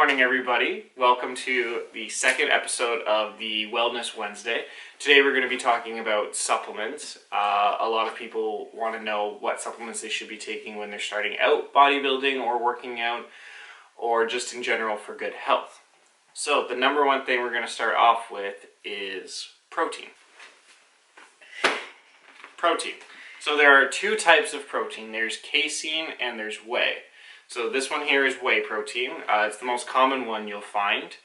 morning, everybody. Welcome to the second episode of the Wellness Wednesday. Today we're going to be talking about supplements. A lot of people want to know what supplements they should be taking when they're starting out bodybuilding or working out, or just in general for good health. So the number one thing we're going to start off with is protein. Protein. So there are two types of protein. There's casein and there's whey. So this one here is whey protein. It's the most common one you'll find.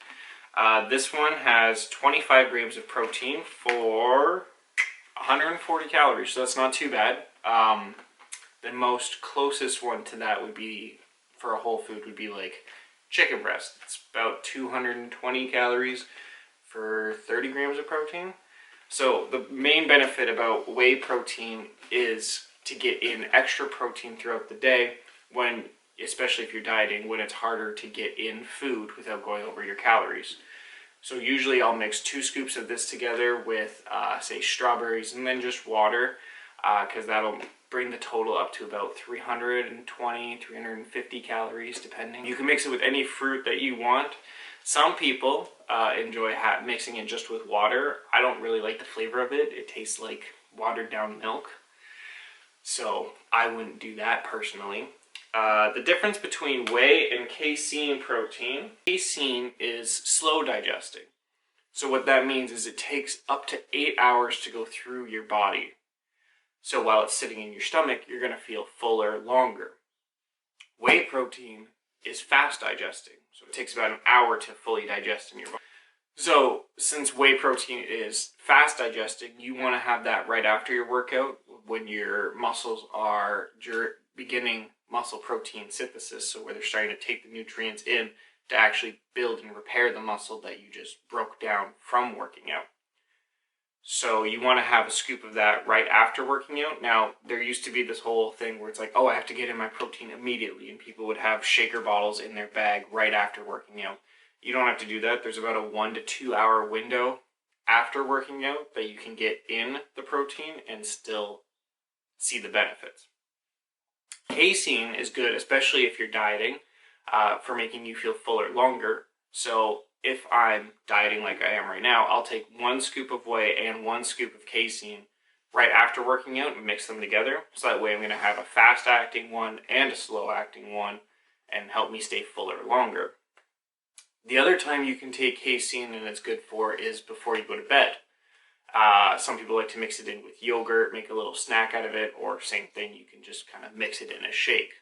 This one has 25 grams of protein for 140 calories, so that's not too bad. The most closest one to that would be, for a whole food, would be like chicken breast. It's about 220 calories for 30 grams of protein. So the main benefit about whey protein is to get in extra protein throughout the day, when especially if you're dieting, when it's harder to get in food without going over your calories. So usually I'll mix 2 scoops of this together with, say, strawberries and then just water, because that'll bring the total up to about 320, 350 calories, depending. You can mix it with any fruit that you want. Some people enjoy mixing it just with water. I don't really like the flavor of it. It tastes like watered down milk. So I wouldn't do that personally. The difference between whey and casein protein: casein is slow digesting. So what that means is it takes up to 8 hours to go through your body. So while it's sitting in your stomach, you're going to feel fuller longer. Whey protein is fast digesting. So it takes about an hour to fully digest in your body. So since whey protein is fast digesting, you want to have that right after your workout, when your muscles are beginning muscle protein synthesis, so where they're starting to take the nutrients in to actually build and repair the muscle that you just broke down from working out. So you want to have a scoop of that right after working out. Now, there used to be this whole thing where it's like, oh, I have to get in my protein immediately, and people would have shaker bottles in their bag right after working out. You don't have to do that. There's about a 1 to 2 hour window after working out that you can get in the protein and still see the benefits. Casein is good, especially if you're dieting, for making you feel fuller longer. So if I'm dieting like I am right now, I'll take 1 scoop of whey and 1 scoop of casein right after working out and mix them together. So that way I'm going to have a fast acting one and a slow acting one, and help me stay fuller longer. The other time you can take casein and it's good for is before you go to bed. Some people like to mix it in with yogurt, make a little snack out of it, or same thing, you can just kind of mix it in a shake.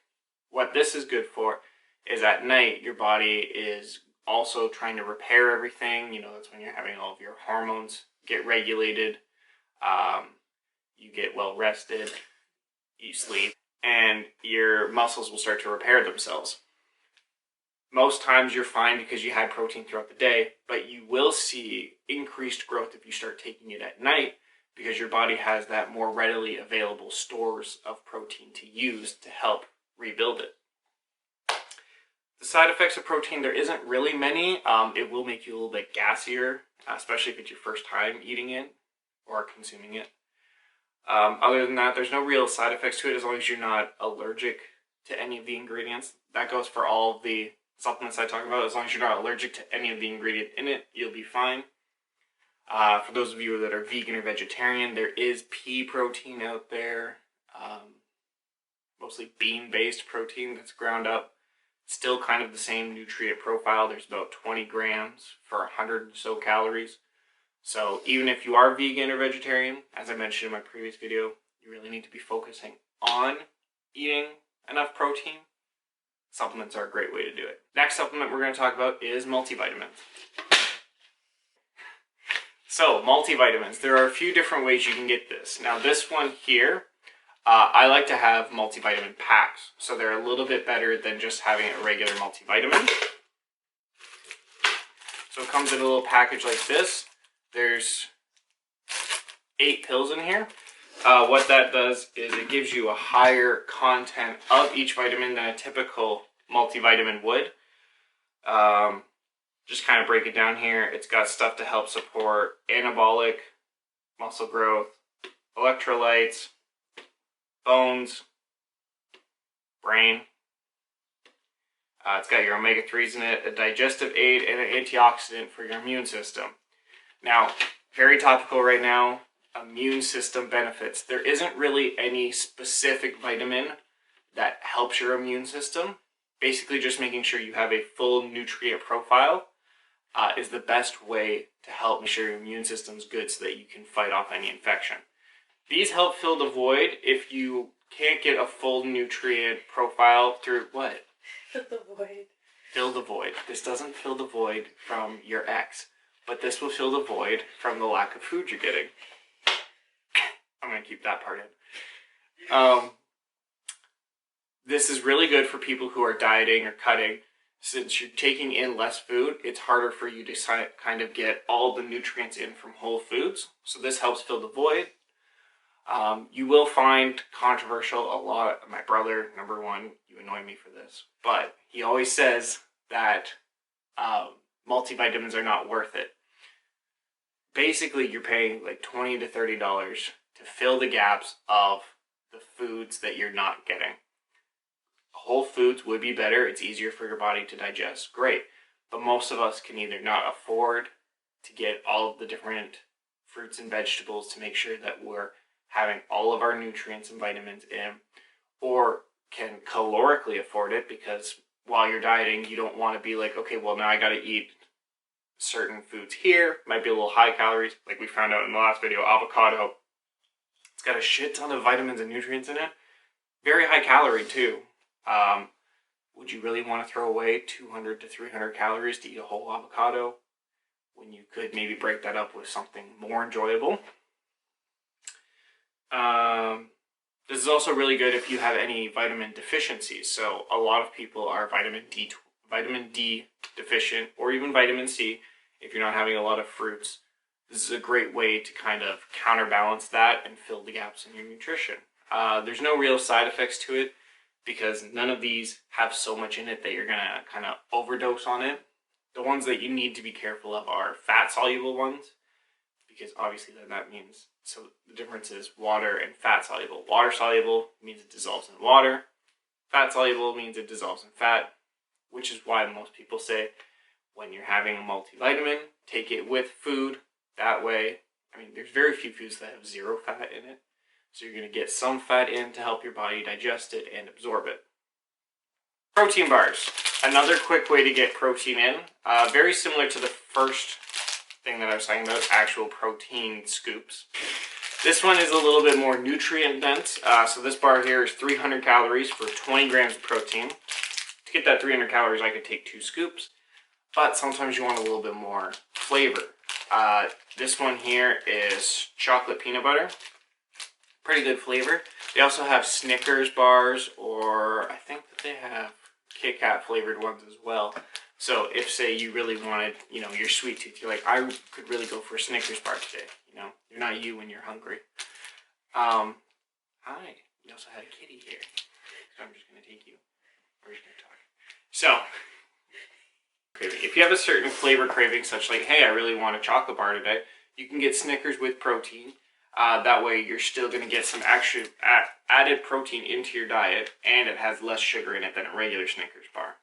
What this is good for is at night your body is also trying to repair everything. You know, that's when you're having all of your hormones get regulated, you get well rested, you sleep, and your muscles will start to repair themselves. Most times you're fine because you had protein throughout the day, but you will see increased growth if you start taking it at night, because your body has that more readily available stores of protein to use to help rebuild it. The side effects of protein, there isn't really many. It will make you a little bit gassier, especially if it's your first time eating it or consuming it. Other than that, there's no real side effects to it as long as you're not allergic to any of the ingredients. That goes for all of the supplements I talk about. As long as you're not allergic to any of the ingredients in it, you'll be fine. For those of you that are vegan or vegetarian, there is pea protein out there, mostly bean-based protein that's ground up. Still kind of the same nutrient profile. There's about 20 grams for 100 or so calories. So even if you are vegan or vegetarian, as I mentioned in my previous video, you really need to be focusing on eating enough protein. Supplements are a great way to do it. Next supplement we're going to talk about is multivitamins. So, multivitamins. There are a few different ways you can get this. Now, this one here, I like to have multivitamin packs. So they're a little bit better than just having a regular multivitamin. So it comes in a little package like this. There's 8 pills in here. What that does is it gives you a higher content of each vitamin than a typical multivitamin would. Just kind of break it down here. It's got stuff to help support anabolic, muscle growth, electrolytes, bones, brain. It's got your omega-3s in it, a digestive aid, and an antioxidant for your immune system. Now, very topical right now, immune system benefits. There isn't really any specific vitamin that helps your immune system. Basically, just making sure you have a full nutrient profile is the best way to help make sure your immune system's good so that you can fight off any infection. These help fill the void if you can't get a full nutrient profile through what? Fill the void. Fill the void. This doesn't fill the void from your ex, but this will fill the void from the lack of food you're getting. I'm going to keep that part in. This is really good for people who are dieting or cutting. Since you're taking in less food, it's harder for you to kind of get all the nutrients in from whole foods. So this helps fill the void. You will find controversial a lot. My brother, number one, you annoy me for this, but he always says that multivitamins are not worth it. Basically, you're paying like $20 to $30 to fill the gaps of the foods that you're not getting. Whole foods would be better. It's easier for your body to digest. Great. But most of us can either not afford to get all of the different fruits and vegetables to make sure that we're having all of our nutrients and vitamins in, or can calorically afford it, because while you're dieting, you don't want to be like, okay, well, now I got to eat certain foods here. Might be a little high calories, like we found out in the last video. Avocado, it's got a shit ton of vitamins and nutrients in it. Very high calorie too. Would you really want to throw away 200 to 300 calories to eat a whole avocado when you could maybe break that up with something more enjoyable? This is also really good if you have any vitamin deficiencies. So a lot of people are vitamin D deficient, or even vitamin C if you're not having a lot of fruits. This is a great way to kind of counterbalance that and fill the gaps in your nutrition. There's no real side effects to it, because none of these have so much in it that you're going to kind of overdose on it. The ones that you need to be careful of are fat-soluble ones, because obviously then that means, so the difference is water and fat-soluble. Water-soluble means it dissolves in water. Fat-soluble means it dissolves in fat, which is why most people say when you're having a multivitamin, take it with food. That way, I mean, there's very few foods that have zero fat in it. So you're going to get some fat in to help your body digest it and absorb it. Protein bars. Another quick way to get protein in. Very similar to the first thing that I was talking about, actual protein scoops. This one is a little bit more nutrient dense. So this bar here is 300 calories for 20 grams of protein. To get that 300 calories, I could take 2 scoops. But sometimes you want a little bit more flavor. This one here is chocolate peanut butter. Pretty good flavor. They also have Snickers bars, or I think that they have Kit Kat flavored ones as well. So if, say, you really wanted, you know, your sweet tooth, you're like, I could really go for a Snickers bar today. You know, you're not you when you're hungry. Hi. You also had a kitty here. So I'm just going to take you. We're just going to talk. So, if you have a certain flavor craving, such like, hey, I really want a chocolate bar today, you can get Snickers with protein. That way you're still going to get some extra added protein into your diet, and it has less sugar in it than a regular Snickers bar.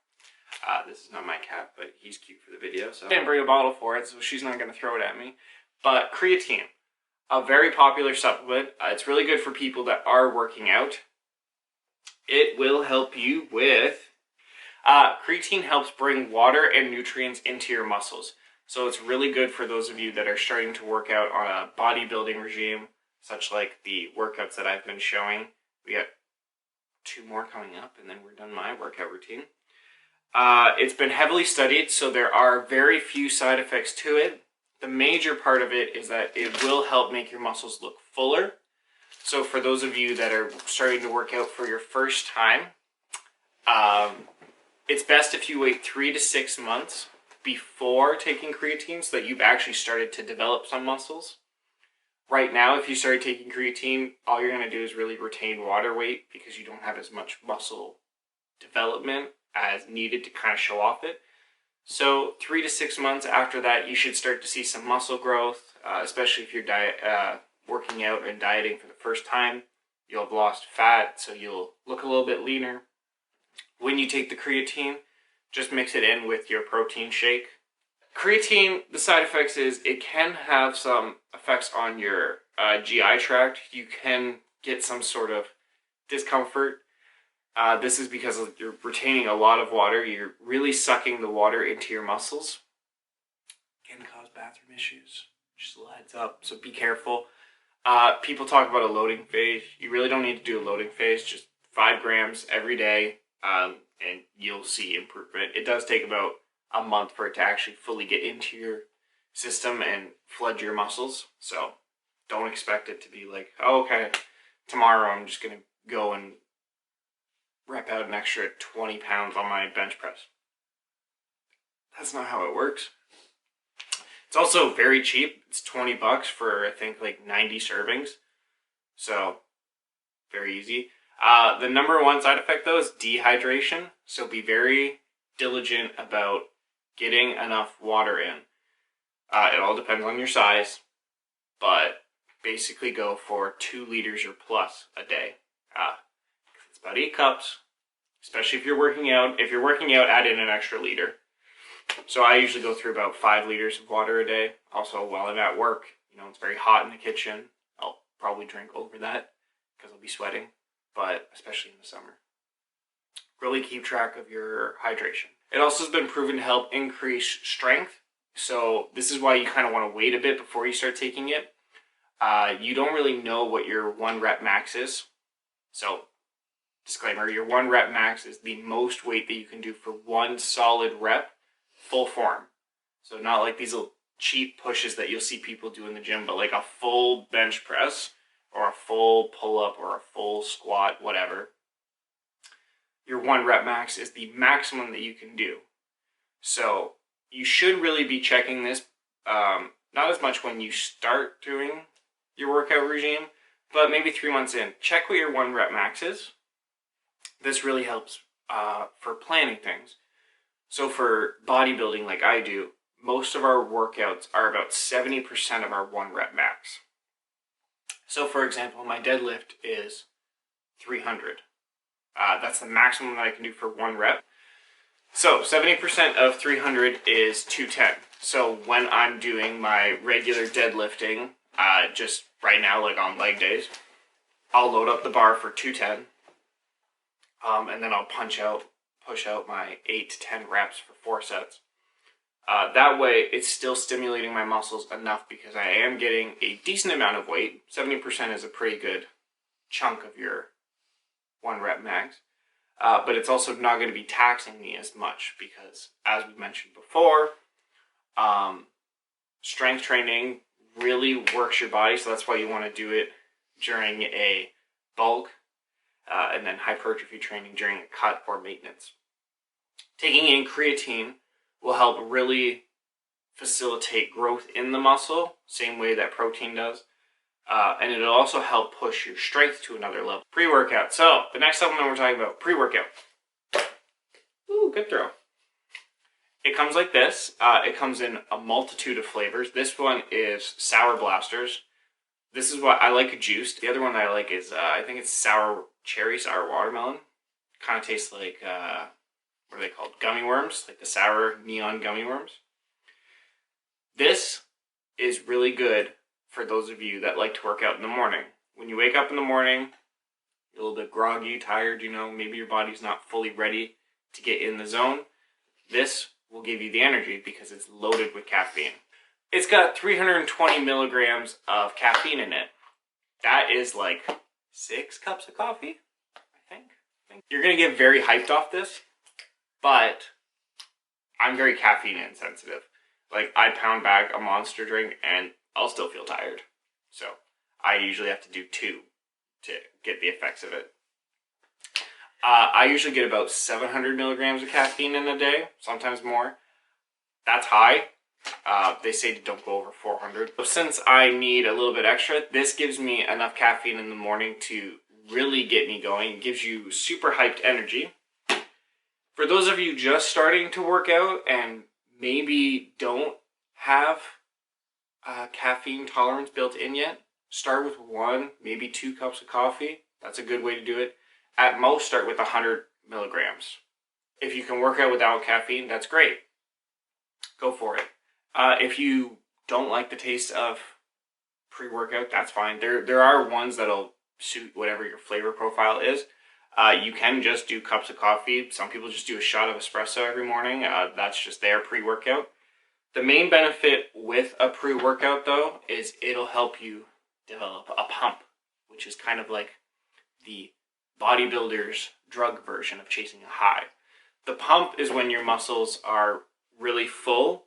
This is not my cat, but he's cute for the video, so I didn't bring a bottle for it, so she's not going to throw it at me. But creatine, a very popular supplement. It's really good for people that are working out. It will help you with... creatine helps bring water and nutrients into your muscles. So it's really good for those of you that are starting to work out on a bodybuilding regime, such like the workouts that I've been showing. We got 2 more coming up, and then we're done my workout routine. It's been heavily studied, so there are very few side effects to it. The major part of it is that it will help make your muscles look fuller. So for those of you that are starting to work out for your first time, it's best if you wait 3 to 6 months before taking creatine so that you've actually started to develop some muscles. Right now, if you started taking creatine, all you're going to do is really retain water weight because you don't have as much muscle development as needed to kind of show off it. So 3 to 6 months after that, you should start to see some muscle growth, especially if you're working out and dieting for the first time. You'll have lost fat, so you'll look a little bit leaner. When you take the creatine, just mix it in with your protein shake. Creatine, the side effects is it can have some effects on your GI tract. You can get some sort of discomfort. This is because you're retaining a lot of water. You're really sucking the water into your muscles. Can cause bathroom issues. Just a little heads up, so be careful. People talk about a loading phase. You really don't need to do a loading phase. Just 5 grams every day, and you'll see improvement. It does take about a month for it to actually fully get into your system and flood your muscles. So don't expect it to be like, oh, okay, tomorrow I'm just going to go and rep out an extra 20 pounds on my bench press. That's not how it works. It's also very cheap. It's 20 bucks for, I think, like 90 servings. So very easy. The number one side effect though is dehydration. So be very diligent about getting enough water in. It all depends on your size, but basically go for 2 liters or plus a day. It's about 8 cups, especially if you're working out. If you're working out, add in an extra liter. So I usually go through about 5 liters of water a day. Also, while I'm at work, it's very hot in the kitchen. I'll probably drink over that because I'll be sweating, but especially in the summer. Really keep track of your hydration. It also has been proven to help increase strength. So this is why you kind of want to wait a bit before you start taking it. You don't really know what your 1 rep max is. So, disclaimer, your 1 rep max is the most weight that you can do for 1 solid rep, full form. So not like these little cheap pushes that you'll see people do in the gym, but like a full bench press or a full pull-up or a full squat, whatever. Your 1 rep max is the maximum that you can do. So you should really be checking this, not as much when you start doing your workout regime, but maybe 3 months in. Check what your 1 rep max is. This really helps for planning things. So for bodybuilding like I do, most of our workouts are about 70% of our 1 rep max. So for example, my deadlift is 300. That's the maximum that I can do for 1 rep. So 70% of 300 is 210. So when I'm doing my regular deadlifting, just right now, like on leg days, I'll load up the bar for 210. And then I'll push out my 8 to 10 reps for 4 sets. That way, it's still stimulating my muscles enough because I am getting a decent amount of weight. 70% is a pretty good chunk of your 1 rep max. But it's also not going to be taxing me as much because, as we mentioned before, strength training really works your body. So that's why you want to do it during a bulk and then hypertrophy training during a cut or maintenance. Taking in creatine will help really facilitate growth in the muscle, same way that protein does. And it'll also help push your strength to another level. Pre-workout. So, the next supplement we're talking about, pre-workout. Ooh, good throw. It comes like this. It comes in a multitude of flavors. This one is Sour Blasters. This is what I like juiced. The other one that I like is, I think it's sour cherry, sour watermelon. Kind of tastes like, what are they called? Gummy worms, like the sour neon gummy worms. This is really good for those of you that like to work out in the morning. When you wake up in the morning, you're a little bit groggy, tired, maybe your body's not fully ready to get in the zone. This will give you the energy because it's loaded with caffeine. It's got 320 milligrams of caffeine in it. That is like 6 cups of coffee, I think. You're going to get very hyped off this, but I'm very caffeine insensitive. Like, I pound back a Monster drink and I'll still feel tired. So I usually have to do 2 to get the effects of it. I usually get about 700 milligrams of caffeine in a day, sometimes more. That's high. They say don't go over 400. So since I need a little bit extra, this gives me enough caffeine in the morning to really get me going. It gives you super hyped energy. For those of you just starting to work out and maybe don't have caffeine tolerance built in yet, start with 1, maybe 2 cups of coffee. That's a good way to do it. At most, start with 100 milligrams. If you can work out without caffeine, that's great. Go for it. If you don't like the taste of pre-workout, that's fine. There are ones that'll suit whatever your flavor profile is. You can just do cups of coffee. Some people just do a shot of espresso every morning. That's just their pre-workout. The main benefit with a pre-workout, though, is it'll help you develop a pump, which is kind of like the bodybuilder's drug version of chasing a high. The pump is when your muscles are really full.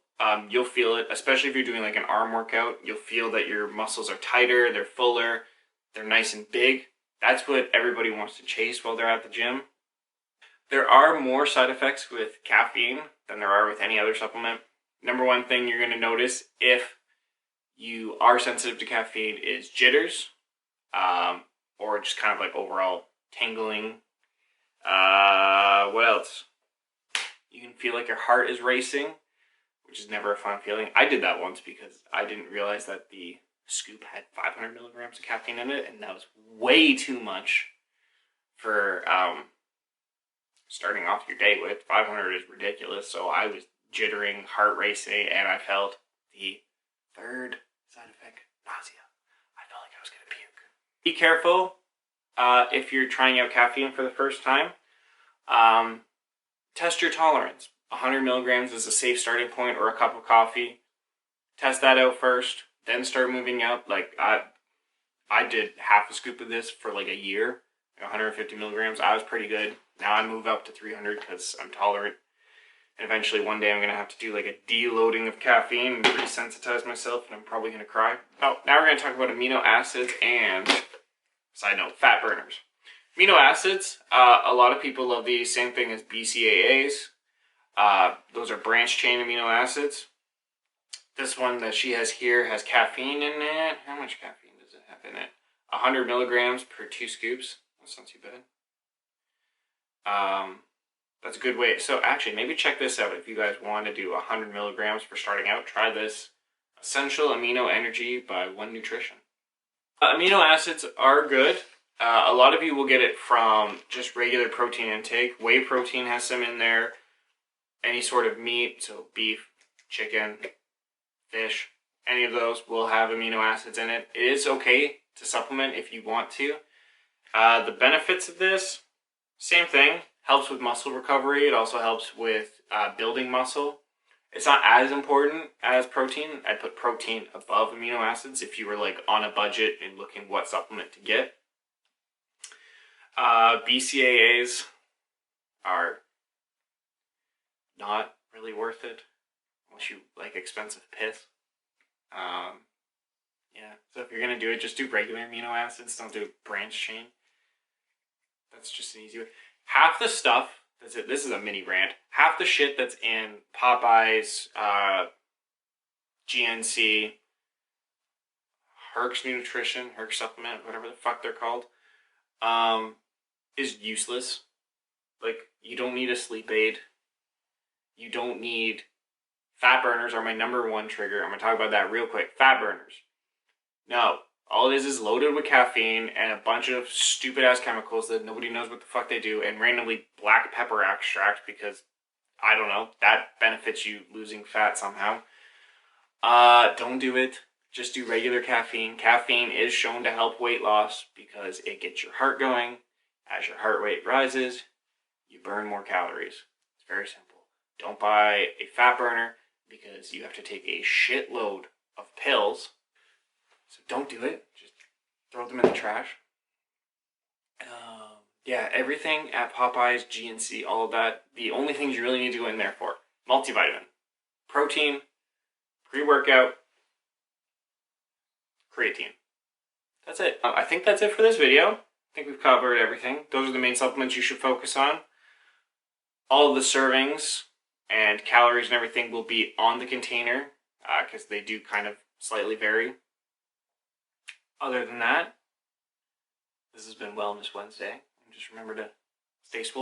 You'll feel it, especially if you're doing like an arm workout. You'll feel that your muscles are tighter, they're fuller, they're nice and big. That's what everybody wants to chase while they're at the gym. There are more side effects with caffeine than there are with any other supplement. Number one thing you're going to notice if you are sensitive to caffeine is jitters, or just kind of like overall tingling. What else? You can feel like your heart is racing, which is never a fun feeling. I did that once because I didn't realize that the scoop had 500 milligrams of caffeine in it, and that was way too much for starting off your day with. 500 is ridiculous, so I was jittering, heart racing, and I felt the third side effect, nausea. I felt like I was going to puke. Be careful if you're trying out caffeine for the first time. Test your tolerance. 100 milligrams is a safe starting point, or a cup of coffee. Test that out first, then start moving up. Like I did half a scoop of this for like a year, 150 milligrams. I was pretty good. Now I move up to 300 because I'm tolerant. And eventually one day I'm going to have to do like a deloading of caffeine and resensitize myself, and I'm probably going to cry. Oh, now we're going to talk about amino acids and, side note, fat burners. Amino acids, a lot of people love these. Same thing as BCAAs. Those are branched chain amino acids. This one that she has here has caffeine in it. How much caffeine does it have in it? 100 milligrams per 2 scoops. That's not too bad. That's a good way. So actually, maybe check this out. If you guys want to do 100 milligrams for starting out, try this. Essential Amino Energy by One Nutrition. Amino acids are good. A lot of you will get it from just regular protein intake. Whey protein has some in there. Any sort of meat, so beef, chicken, fish, any of those will have amino acids in it. It is okay to supplement if you want to. The benefits of this, same thing. Helps with muscle recovery. It also helps with building muscle. It's not as important as protein. I'd put protein above amino acids if you were like on a budget and looking what supplement to get. BCAAs are not really worth it unless you like expensive piss. Yeah, so if you're gonna do it, just do regular amino acids. Don't do branch chain. That's just an easy way. Half the stuff that's it. This is a mini rant. Half the shit that's in Popeyes, GNC, Herc's Nutrition, Herc's Supplement, whatever the fuck they're called, is useless. Like, you don't need a sleep aid. You don't need... Fat burners are my number one trigger. I'm going to talk about that real quick. Fat burners. No. All it is loaded with caffeine and a bunch of stupid-ass chemicals that nobody knows what the fuck they do, and randomly black pepper extract because, I don't know, that benefits you losing fat somehow. Don't do it. Just do regular caffeine. Caffeine is shown to help weight loss because it gets your heart going. As your heart rate rises, you burn more calories. It's very simple. Don't buy a fat burner because you have to take a shitload of pills. So don't do it. Just throw them in the trash. Yeah, everything at Popeyes, GNC, all of that. The only things you really need to go in there for: multivitamin, protein, pre-workout, creatine. That's it. I think that's it for this video. I think we've covered everything. Those are the main supplements you should focus on. All of the servings and calories and everything will be on the container because they do kind of slightly vary. Other than that, this has been Wellness Wednesday. Just remember to stay swole.